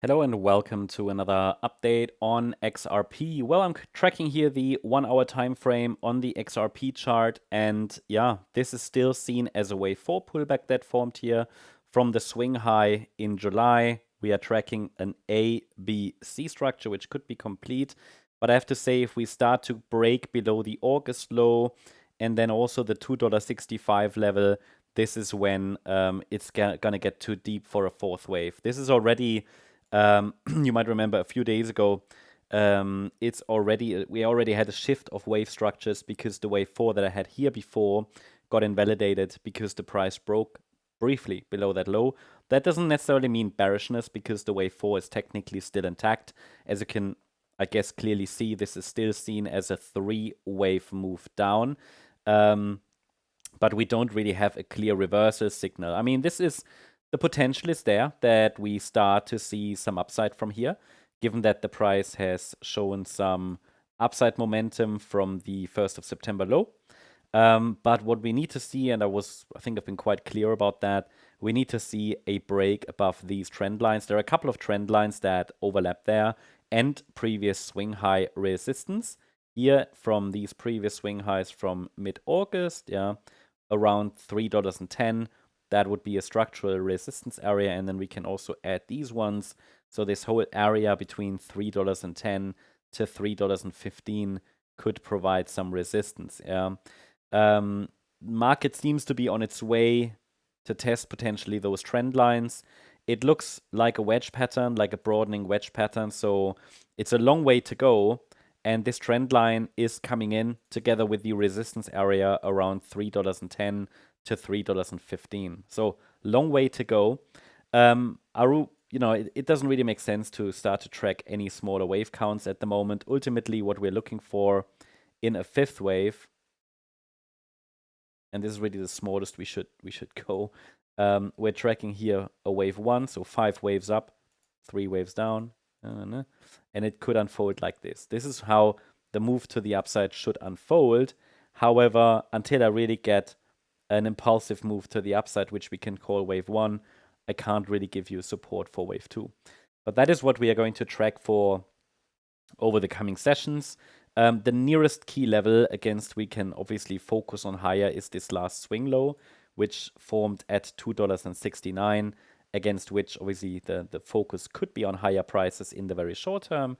Hello and welcome to another update on XRP. Well, I'm tracking here the 1 hour time frame on the XRP chart, and yeah, this is still seen as a wave 4 pullback that formed here from the swing high in July. We are tracking an A, B, C structure, which could be complete, but I have to say, if we start to break below the August low and then also the $2.65 level, this is when it's gonna get too deep for a fourth wave. This is already you might remember a few days ago, we already had a shift of wave structures because the wave 4 that I had here before got invalidated because the price broke briefly below that low. That doesn't necessarily mean bearishness because the wave 4 is technically still intact. As you can, I guess, clearly see, this is still seen as a 3-wave move down. But we don't really have a clear reversal signal. I mean, the potential is there that we start to see some upside from here, given that the price has shown some upside momentum from the 1st of September low. But what we need to see, and I think I've been quite clear about that, we need to see a break above these trend lines. There are a couple of trend lines that overlap there and previous swing high resistance. Here from these previous swing highs from mid-August, around $3.10. That would be a structural resistance area, and then we can also add these ones. So this whole area between $3.10 to $3.15 could provide some resistance. Market seems to be on its way to test potentially those trend lines. It looks like a wedge pattern, like a broadening wedge pattern. So it's a long way to go. And this trend line is coming in together with the resistance area around $3.10 to $3.15. So long way to go. It doesn't really make sense to start to track any smaller wave counts at the moment. Ultimately, what we're looking for in a fifth wave, and this is really the smallest we should go. We're tracking here a wave 1, so 5 waves up, 3 waves down, and it could unfold like this. This is how the move to the upside should unfold. However, until I really get an impulsive move to the upside, which we can call wave 1, I can't really give you support for wave 2. But that is what we are going to track for over the coming sessions. The nearest key level against we can obviously focus on higher is this last swing low, which formed at $2.69, against which obviously the focus could be on higher prices in the very short term.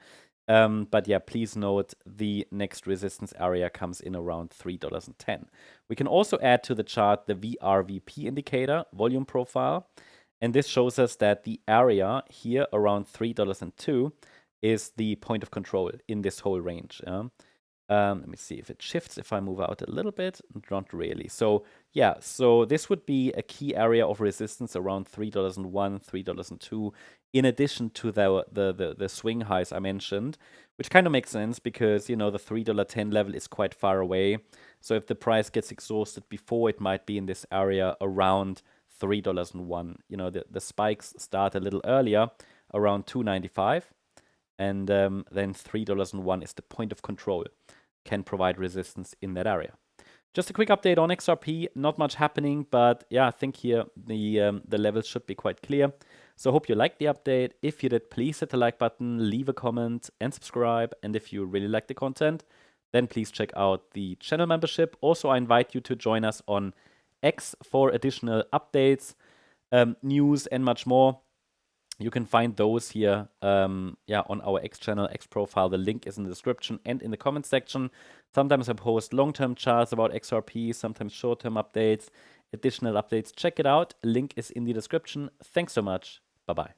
But yeah, please note the next resistance area comes in around $3.10. We can also add to the chart the VRVP indicator, volume profile. And this shows us that the area here around $3.02 is the point of control in this whole range. Let me see if it shifts if I move out a little bit. Not really. So yeah, so this would be a key area of resistance around $3.01, $3.02, in addition to the swing highs I mentioned, which kind of makes sense because, the $3.10 level is quite far away. So if the price gets exhausted before, it might be in this area around $3.01. The spikes start a little earlier, around $2.95. And then $3.01 is the point of control, can provide resistance in that area. Just a quick update on XRP, not much happening, but yeah, I think here the levels should be quite clear. So I hope you liked the update. If you did, please hit the like button, leave a comment and subscribe. And if you really like the content, then please check out the channel membership. Also, I invite you to join us on X for additional updates, news and much more. You can find those here on our X channel, X profile. The link is in the description and in the comment section. Sometimes I post long-term charts about XRP, sometimes short-term updates, additional updates. Check it out. Link is in the description. Thanks so much. Bye-bye.